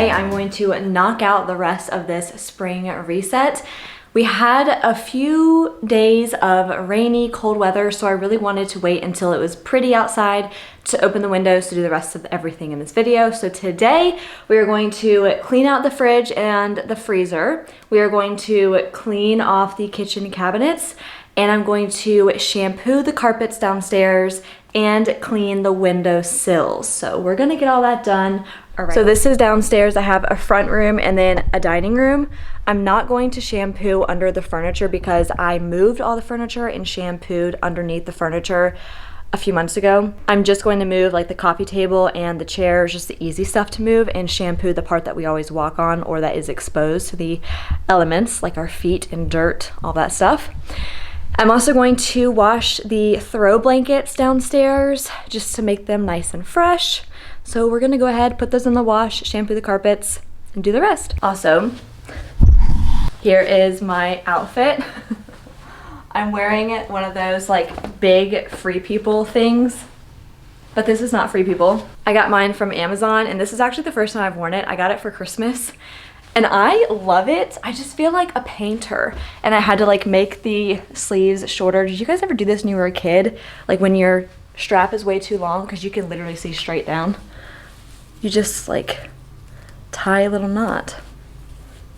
today I'm going to knock out the rest of this spring reset. We had a few days of rainy, cold weather, so I really wanted to wait until it was pretty outside to open the windows to do the rest of everything in this video. So today we are going to clean out the fridge and the freezer. We are going to clean off the kitchen cabinets, and I'm going to shampoo the carpets downstairs and clean the window sills. So we're gonna get all that done. All right. So this is downstairs. I have a front room and then a dining room. I'm not going to shampoo under the furniture because I moved all the furniture and shampooed underneath the furniture a few months ago. I'm just going to move like the coffee table and the chairs, just the easy stuff to move, and shampoo the part that we always walk on or that is exposed to the elements like our feet and dirt, all that stuff. I'm also going to wash the throw blankets downstairs just to make them nice and fresh. So we're gonna go ahead, put those in the wash, shampoo the carpets, and do the rest. Also, here is my outfit. I'm wearing one of those like big Free People things, but this is not Free People. I got mine from Amazon, and this is actually the first time I've worn it. I got it for Christmas, and I love it. I just feel like a painter, and I had to like make the sleeves shorter. Did you guys ever do this when you were a kid? Like when your strap is way too long because you can literally see straight down. You just like tie a little knot.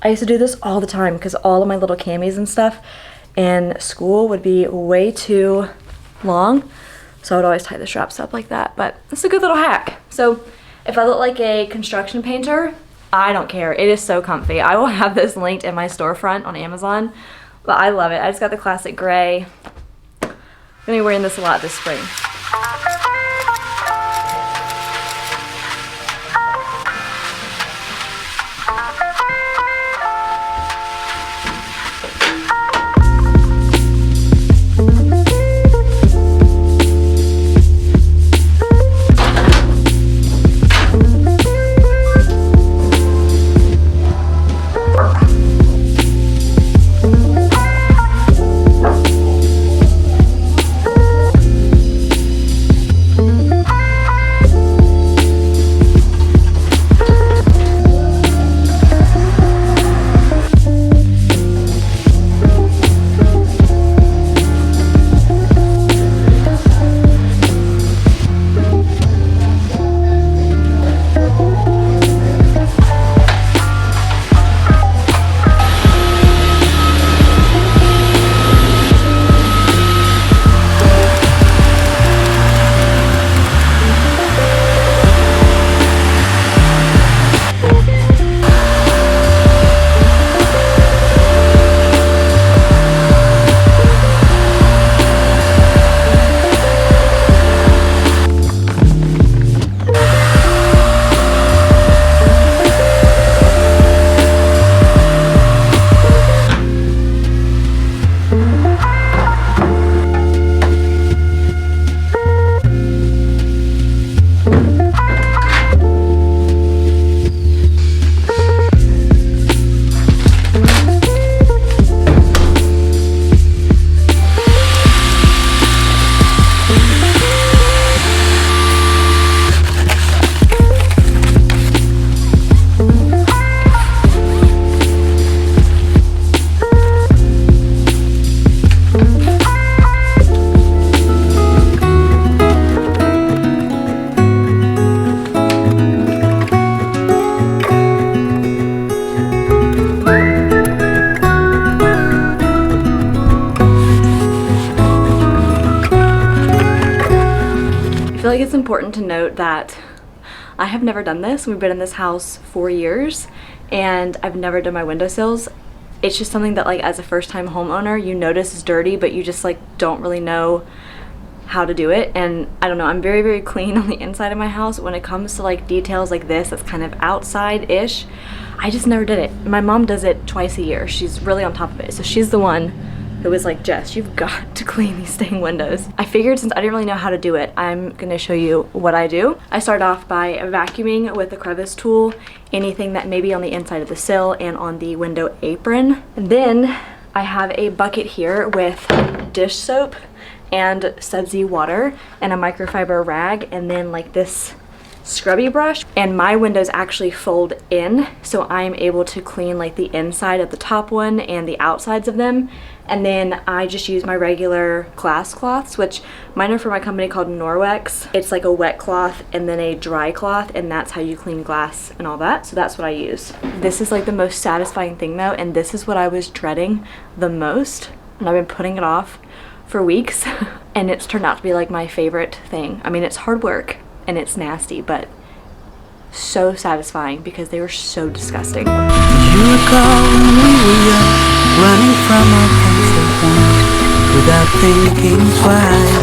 I used to do this all the time because all of my little camis and stuff in school would be way too long. So I would always tie the straps up like that, but it's a good little hack. So if I look like a construction painter, I don't care. It is so comfy. I will have this linked in my storefront on Amazon, but I love it. I just got the classic gray. I'm gonna be wearing this a lot this spring. I feel like it's important to note that I have never done this. We've been in this house 4 years and I've never done my windowsills. It's just something that like as a first-time homeowner you notice is dirty, but you just like don't really know how to do it. And I don't know, I'm very, very clean on the inside of my house. When it comes to like details like this that's kind of outside-ish, I just never did it. My mom does it twice a year. She's really on top of it. So she's the one who was like, Jess, you've got to clean these dang windows. I figured since I didn't really know how to do it, I'm gonna show you what I do. I start off by vacuuming with the crevice tool, anything that may be on the inside of the sill and on the window apron. And then I have a bucket here with dish soap and sudsy water and a microfiber rag, and then like this scrubby brush, and my windows actually fold in, so I'm able to clean like the inside of the top one and the outsides of them. And then I just use my regular glass cloths, which mine are from my company called Norwex. It's like a wet cloth and then a dry cloth, and that's how you clean glass and all that. So that's what I use. This is like the most satisfying thing though, and this is what I was dreading the most, and I've been putting it off for weeks and it's turned out to be like my favorite thing. I mean, it's hard work and it's nasty, but so satisfying because they were so disgusting. You recall when we were young, running from our comfort zone without thinking twice.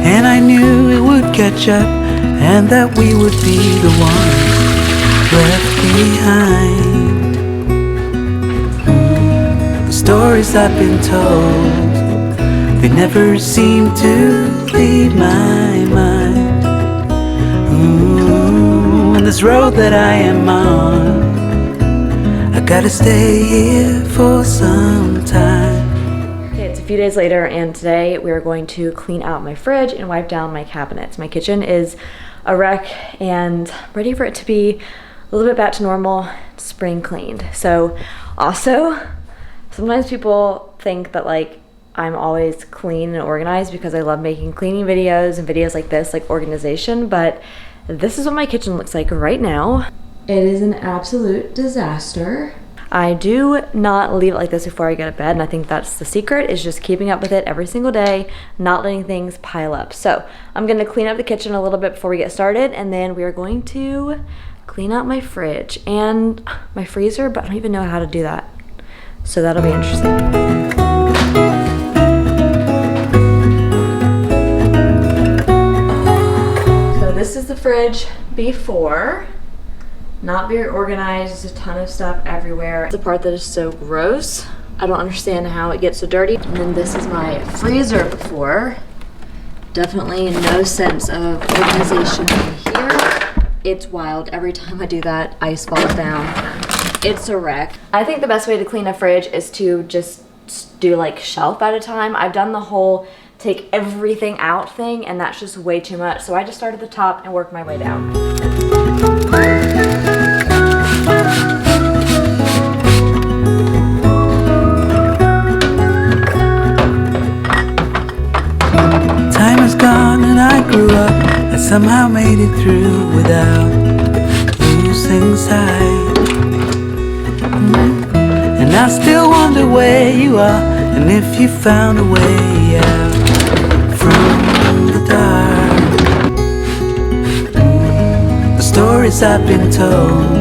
And I knew it would catch up and that we would be the ones left behind. The stories I've been told, they never seem to leave my mind. And this road that I am on, I gotta stay here for some time. Okay, it's a few days later, and today we are going to clean out my fridge and wipe down my cabinets. My kitchen is a wreck and ready for it to be a little bit back to normal, spring cleaned. So also, sometimes people think that like I'm always clean and organized because I love making cleaning videos and videos like this, like organization, but this is what my kitchen looks like right now. It is an absolute disaster. I do not leave it like this before I go to bed, and I think that's the secret, is just keeping up with it every single day, not letting things pile up. So I'm gonna clean up the kitchen a little bit before we get started, and then we are going to clean out my fridge and my freezer, but I don't even know how to do that. So that'll be interesting. This is the fridge before. Not very organized, there's a ton of stuff everywhere. The part that is so gross. I don't understand how it gets so dirty. And then this is my freezer before. Definitely no sense of organization in here. It's wild. Every time I do that, ice falls down. It's a wreck. I think the best way to clean a fridge is to just do like shelf at a time. I've done the whole take everything out thing, and that's just way too much. So I just start at the top and work my way down. Time is gone and I grew up. I somehow made it through without losing sight. And I still wonder where you are, and if you found a way out from the dark. The stories I've been told,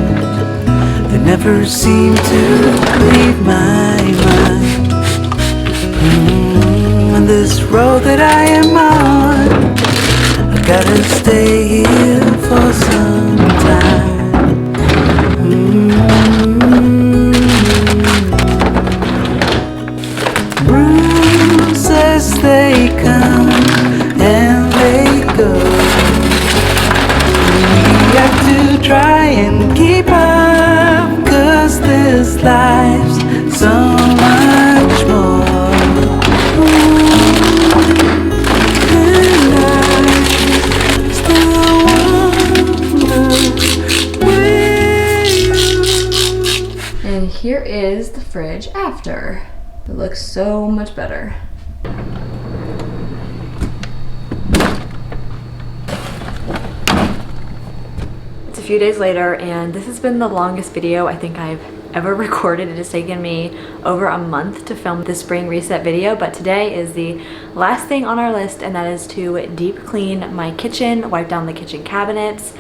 they never seem to leave my mind. And this road that I am on, I gotta stay here for some time. Bruises, they come and they go. We have to try and keep up, 'cause this life's so much more. And I still wonder where you. And here is the fridge after. It looks so much better. It's a few days later, and this has been the longest video I think I've ever recorded. It has taken me over a month to film this spring reset video, but today is the last thing on our list, and that is to deep clean my kitchen, wipe down the kitchen cabinets.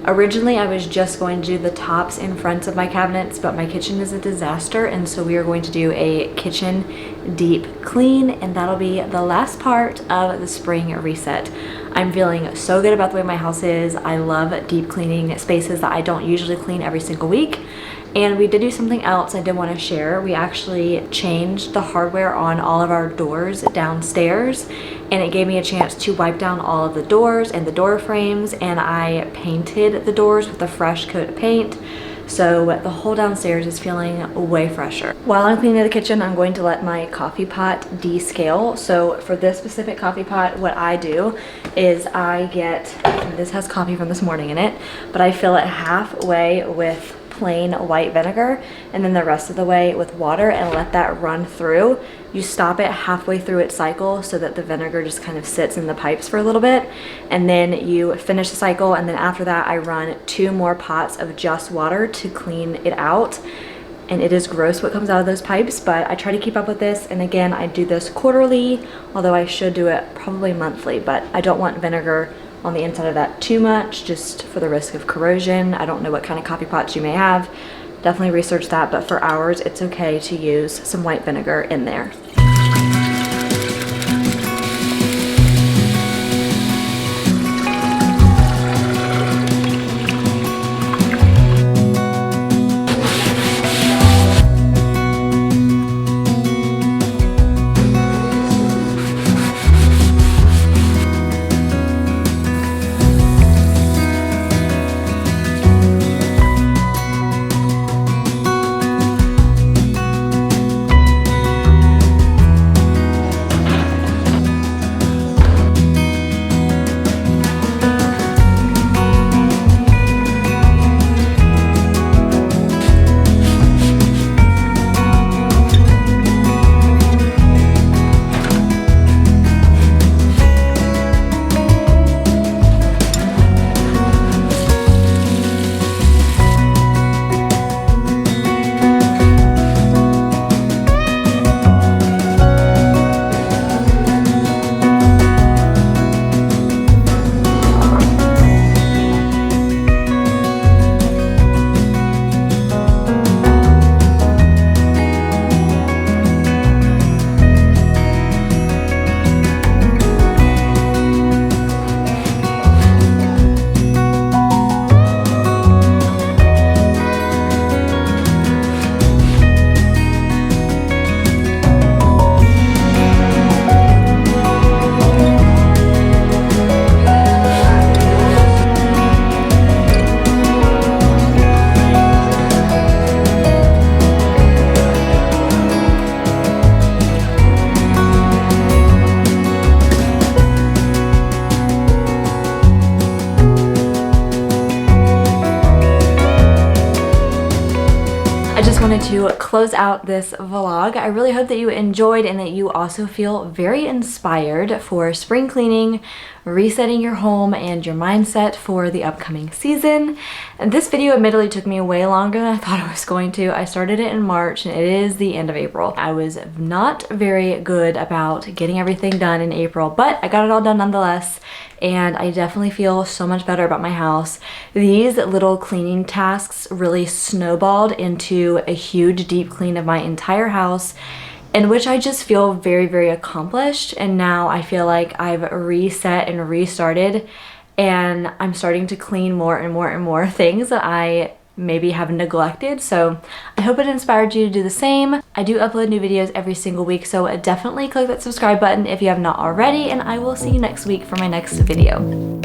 Originally, I was just going to do the tops and fronts of my cabinets, but my kitchen is a disaster, and so we are going to do a kitchen deep clean, and that'll be the last part of the spring reset. I'm feeling so good about the way my house is. I love deep cleaning spaces that I don't usually clean every single week. And we did do something else I did want to share. We actually changed the hardware on all of our doors downstairs, and it gave me a chance to wipe down all of the doors and the door frames, and I painted the doors with a fresh coat of paint. So the whole downstairs is feeling way fresher. While I'm cleaning the kitchen, I'm going to let my coffee pot descale. So for this specific coffee pot, what I do is I get, this has coffee from this morning in it, but I fill it halfway with plain white vinegar and then the rest of the way with water and let that run through. You stop it halfway through its cycle so that the vinegar just kind of sits in the pipes for a little bit, and then you finish the cycle, and then after that I run 2 more pots of just water to clean it out. And it is gross what comes out of those pipes, but I try to keep up with this. And again, I do this quarterly, although I should do it probably monthly, but I don't want vinegar on the inside of that too much, just for the risk of corrosion. I don't know what kind of coffee pots you may have. Definitely research that, but for ours, it's okay to use some white vinegar in there. I just wanted to close out this vlog. I really hope that you enjoyed and that you also feel very inspired for spring cleaning, resetting your home and your mindset for the upcoming season. And this video admittedly took me way longer than I thought it was going to. I started it in March and it is the end of April. I was not very good about getting everything done in April, but I got it all done nonetheless. And I definitely feel so much better about my house. These little cleaning tasks really snowballed into a huge deep clean of my entire house, in which I just feel very, very accomplished. And now I feel like I've reset and restarted, and I'm starting to clean more and more and more things that I maybe have neglected. So I hope it inspired you to do the same. I do upload new videos every single week, so definitely click that subscribe button if you have not already, and I will see you next week for my next video.